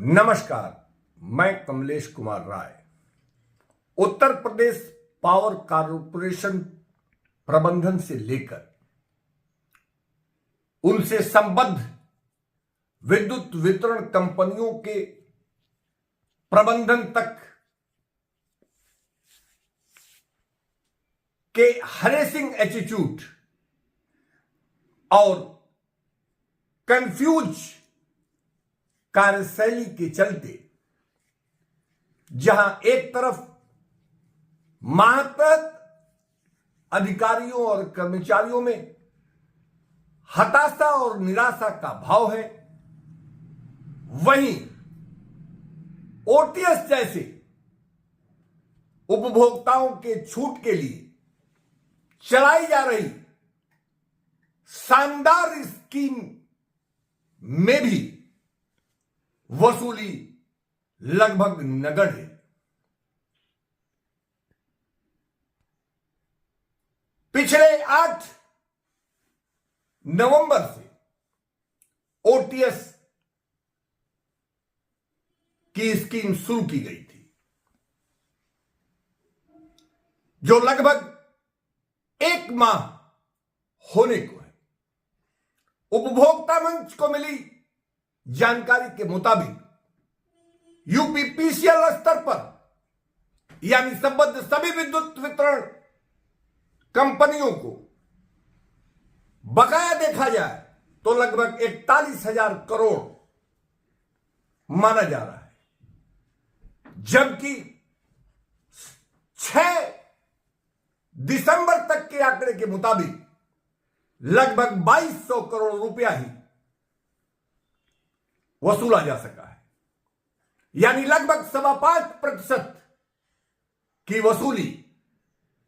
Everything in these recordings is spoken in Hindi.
नमस्कार, मैं कमलेश कुमार राय। उत्तर प्रदेश पावर कॉर्पोरेशन प्रबंधन से लेकर उनसे संबद्ध विद्युत वितरण कंपनियों के प्रबंधन तक के हरेसिंग एटीट्यूड और कंफ्यूज कार्यशैली के चलते जहां एक तरफ मातहत अधिकारियों और कर्मचारियों में हताशा और निराशा का भाव है, वहीं ओटीएस जैसे उपभोक्ताओं के छूट के लिए चलाई जा रही शानदार स्कीम में भी वसूली लगभग नगण्य है। पिछले 8 नवंबर से ओटीएस की स्कीम शुरू की गई थी, जो लगभग 1 माह होने को है। उपभोक्ता मंच को मिली जानकारी के मुताबिक यूपीपीसीएल स्तर पर यानी संबद्ध सभी विद्युत वितरण कंपनियों को बकाया देखा जाए तो लगभग 41,000 करोड़ माना जा रहा है, जबकि 6 दिसंबर तक के आंकड़े के मुताबिक लगभग 2200 करोड़ रुपया ही वसूला जा सका है, यानी लगभग 5.25% की वसूली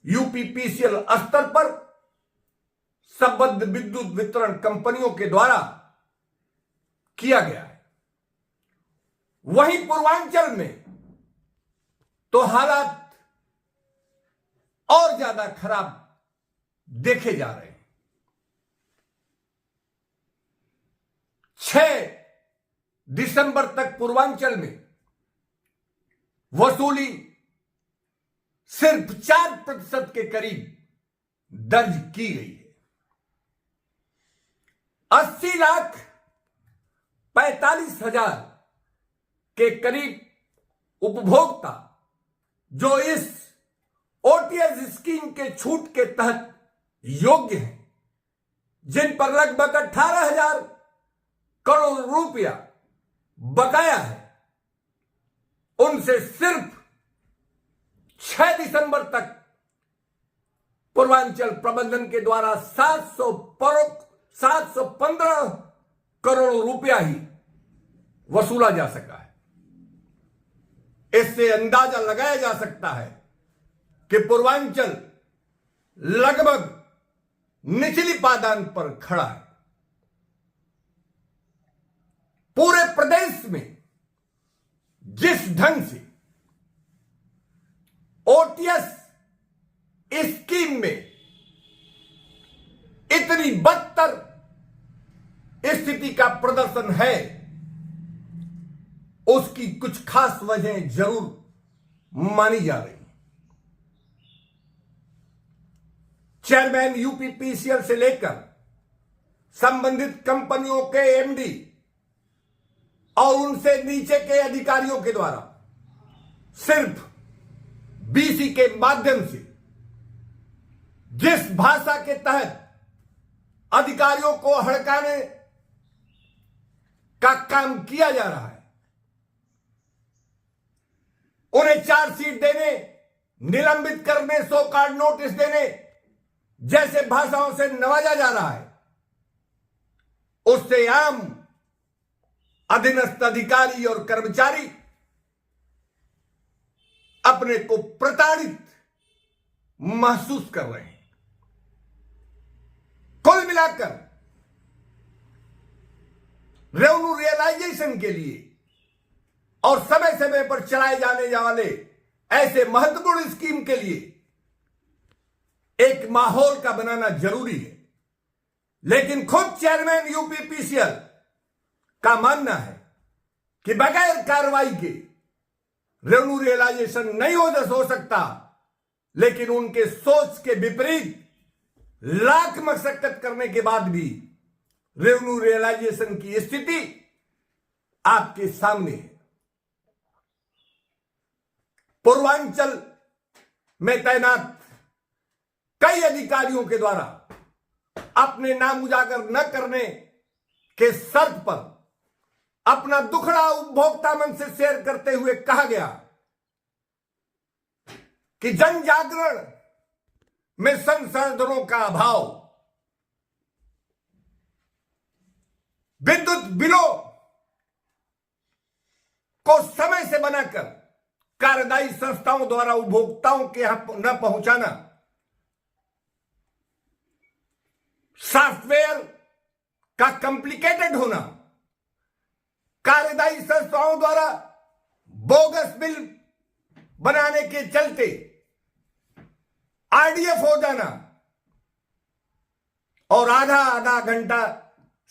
यूपीपीसीएल स्तर पर संबद्ध विद्युत वितरण कंपनियों के द्वारा किया गया है। वहीं पूर्वांचल में तो हालात और ज्यादा खराब देखे जा रहे हैं। 6 दिसंबर तक पूर्वांचल में वसूली सिर्फ 4% के करीब दर्ज की गई है। 80,45,000 के करीब उपभोक्ता जो इस ओटीएस स्कीम के छूट के तहत योग्य हैं, जिन पर लगभग 18,000 करोड़ रुपया बकाया है, उनसे सिर्फ 6 दिसंबर तक पूर्वांचल प्रबंधन के द्वारा 715 करोड़ रुपया ही वसूला जा सका है। इससे अंदाजा लगाया जा सकता है कि पूर्वांचल लगभग निचली पायदान पर खड़ा है। पूरे प्रदेश में जिस ढंग से ओटीएस स्कीम में इतनी बदतर स्थिति का प्रदर्शन है, उसकी कुछ खास वजहें जरूर मानी जा रही हैं। चेयरमैन यूपीपीसीएल से लेकर संबंधित कंपनियों के एमडी और उनसे नीचे के अधिकारियों के द्वारा सिर्फ बीसी के माध्यम से जिस भाषा के तहत अधिकारियों को हड़काने का काम किया जा रहा है, उन्हें चार्जशीट देने, निलंबित करने, सो कार्ड नोटिस देने जैसे भाषाओं से नवाजा जा रहा है, उससे आम अधीनस्थ अधिकारी और कर्मचारी अपने को प्रताड़ित महसूस कर रहे हैं। कुल मिलाकर रेवेन्यू रियलाइजेशन के लिए और समय समय पर चलाए जाने वाले ऐसे महत्वपूर्ण स्कीम के लिए एक माहौल का बनाना जरूरी है, लेकिन खुद चेयरमैन यूपीपीसीएल का मानना है कि बगैर कार्रवाई के रेवेन्यू रियलाइजेशन नहीं हो सकता, लेकिन उनके सोच के विपरीत लाख मशक्कत करने के बाद भी रेवेन्यू रियलाइजेशन की स्थिति आपके सामने है। पूर्वांचल में तैनात कई अधिकारियों के द्वारा अपने नाम उजागर न करने के शर्त पर अपना दुखड़ा उपभोक्ता मन से शेयर करते हुए कहा गया कि जन जागरण में संसाधनों का अभाव, विद्युत बिलों को समय से बनाकर कार्यदायी संस्थाओं द्वारा उपभोक्ताओं के यहां न पहुंचाना, सॉफ्टवेयर का कॉम्प्लिकेटेड होना, कार्यदायी संस्थाओं द्वारा बोगस बिल बनाने के चलते आरडीएफ हो जाना और आधा घंटा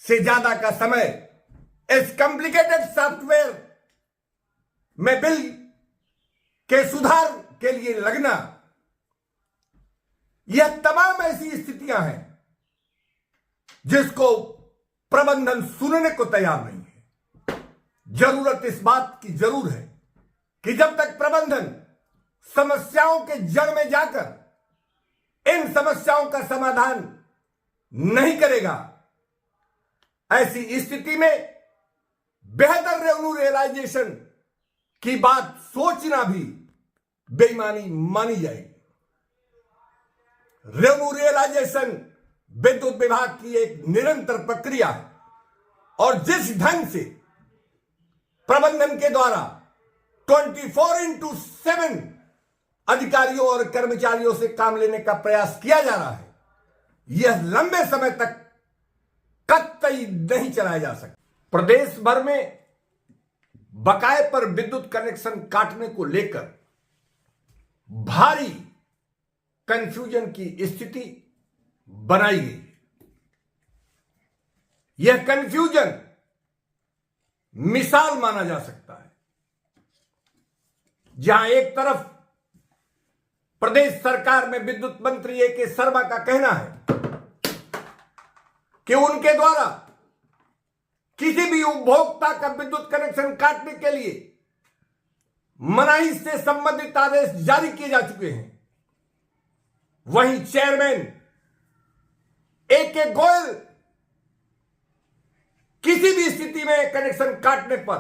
से ज्यादा का समय इस कॉम्प्लिकेटेड सॉफ्टवेयर में बिल के सुधार के लिए लगना, यह तमाम ऐसी स्थितियां हैं जिसको प्रबंधन सुनने को तैयार नहीं है। जरूरत इस बात की जरूर है कि जब तक प्रबंधन समस्याओं के जड़ में जाकर इन समस्याओं का समाधान नहीं करेगा, ऐसी स्थिति में बेहतर रेवेन्यू रियलाइजेशन की बात सोचना भी बेईमानी मानी जाएगी। रेवेन्यू रियलाइजेशन विद्युत विभाग की एक निरंतर प्रक्रिया है और जिस ढंग से प्रबंधन के द्वारा 24/7 अधिकारियों और कर्मचारियों से काम लेने का प्रयास किया जा रहा है, यह लंबे समय तक कतई नहीं चलाया जा सकता। प्रदेश भर में बकाये पर विद्युत कनेक्शन काटने को लेकर भारी कंफ्यूजन की स्थिति बनाई गई। यह कंफ्यूजन मिसाल माना जा सकता है, जहां एक तरफ प्रदेश सरकार में विद्युत मंत्री ए.के. शर्मा का कहना है कि उनके द्वारा किसी भी उपभोक्ता का विद्युत कनेक्शन काटने के लिए मनाही से संबंधित आदेश जारी किए जा चुके हैं। वहीं चेयरमैन ए.के. गोयल किसी भी स्थिति में कनेक्शन काटने पर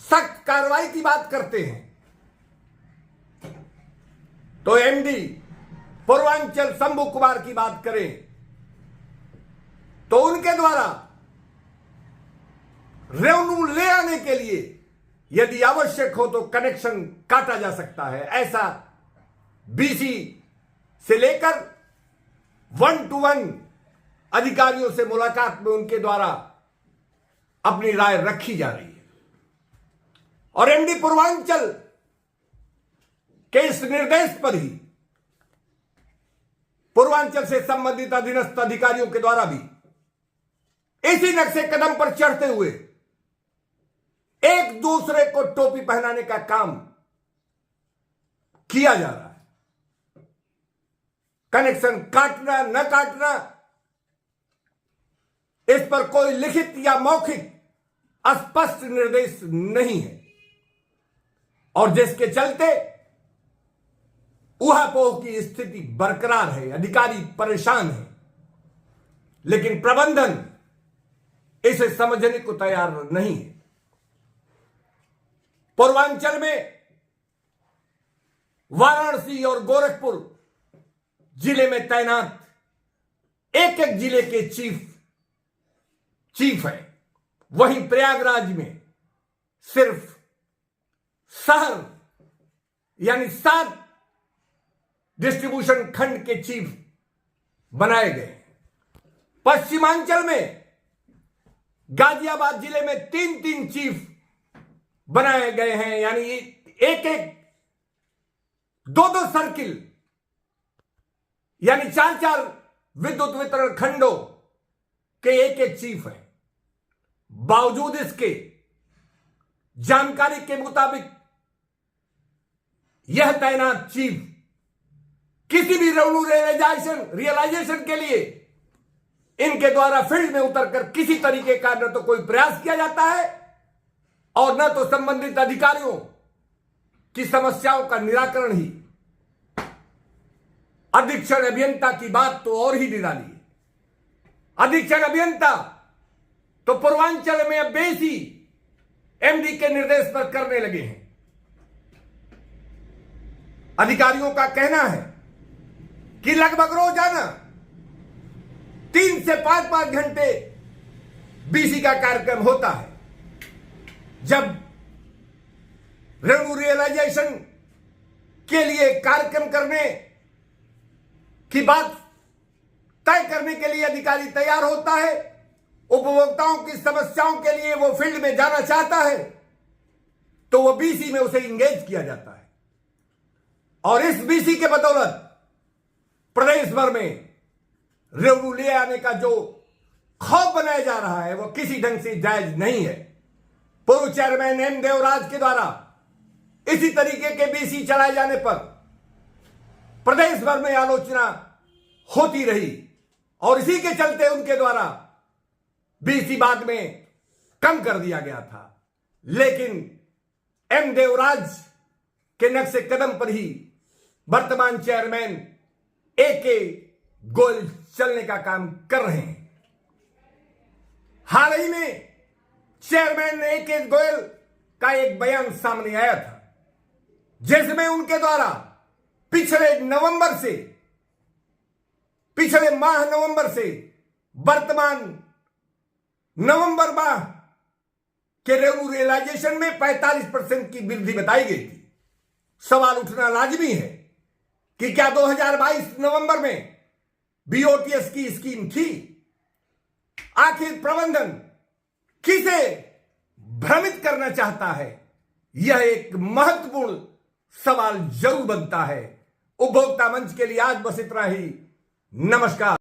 सख्त कार्रवाई की बात करते हैं। तो एमडी पूर्वांचल शंभू कुमार की बात करें तो उनके द्वारा रेवेन्यू ले आने के लिए यदि आवश्यक हो तो कनेक्शन काटा जा सकता है, ऐसा बीसी से लेकर 1-to-1 अधिकारियों से मुलाकात में उनके द्वारा अपनी राय रखी जा रही है। और एमडी पूर्वांचल के इस निर्देश पर ही पूर्वांचल से संबंधित अधीनस्थ अधिकारियों के द्वारा भी इसी नक्शे कदम पर चढ़ते हुए एक दूसरे को टोपी पहनाने का काम किया जा रहा है। कनेक्शन काटना न काटना, इस पर कोई लिखित या मौखिक स्पष्ट निर्देश नहीं है और जिसके चलते उहापोह की स्थिति बरकरार है, अधिकारी परेशान है, लेकिन प्रबंधन इसे समझने को तैयार नहीं है। पूर्वांचल में वाराणसी और गोरखपुर जिले में तैनात एक एक जिले के चीफ है, वहीं प्रयागराज में सिर्फ शहर यानी 7 डिस्ट्रीब्यूशन खंड के चीफ बनाए गए। पश्चिमांचल में गाजियाबाद जिले में 3 चीफ बनाए गए हैं, यानी एक 2 सर्किल यानी 4 विद्युत वितरण खंडों के एक चीफ हैं। बावजूद इसके जानकारी के मुताबिक यह तैनात चीफ किसी भी रेवेन्यू रियलाइजेशन के लिए इनके द्वारा फील्ड में उतरकर किसी तरीके का न तो कोई प्रयास किया जाता है और न तो संबंधित अधिकारियों की समस्याओं का निराकरण ही। अधीक्षण अभियंता की बात तो और ही निराली है। अधीक्षण अभियंता तो पूर्वांचल में अब बेसी एमडी के निर्देश पर करने लगे हैं। अधिकारियों का कहना है कि लगभग रोजाना 3 से 5 घंटे बीसी का कार्यक्रम होता है। जब रेवेन्यू रियलाइजेशन के लिए कार्यक्रम करने की बात तय करने के लिए अधिकारी तैयार होता है, उपभोक्ताओं की समस्याओं के लिए वो फील्ड में जाना चाहता है, तो वो बीसी में उसे इंगेज किया जाता है। और इस बीसी के बदौलत प्रदेश भर में रेवेन्यू ले आने का जो खौफ बनाया जा रहा है वो किसी ढंग से जायज नहीं है। पूर्व चेयरमैन एम देवराज के द्वारा इसी तरीके के बीसी चलाए जाने पर प्रदेश भर में आलोचना होती रही और इसी के चलते उनके द्वारा बीसी बाद में कम कर दिया गया था। लेकिन एम देवराज के नक्शे कदम पर ही वर्तमान चेयरमैन ए.के. गोयल चलने का काम कर रहे हैं। हाल ही में चेयरमैन ए.के. गोयल का एक बयान सामने आया था जिसमें उनके द्वारा पिछले माह नवंबर से वर्तमान नवंबर माह के रेवेन्यू रियलाइजेशन में 45% की वृद्धि बताई गई थी। सवाल उठना लाजमी है कि क्या 2022 नवंबर में बीओटीएस की स्कीम थी? आखिर प्रबंधन किसे भ्रमित करना चाहता है? यह एक महत्वपूर्ण सवाल जरूर बनता है। उपभोक्ता मंच के लिए आज बस इतना ही। नमस्कार।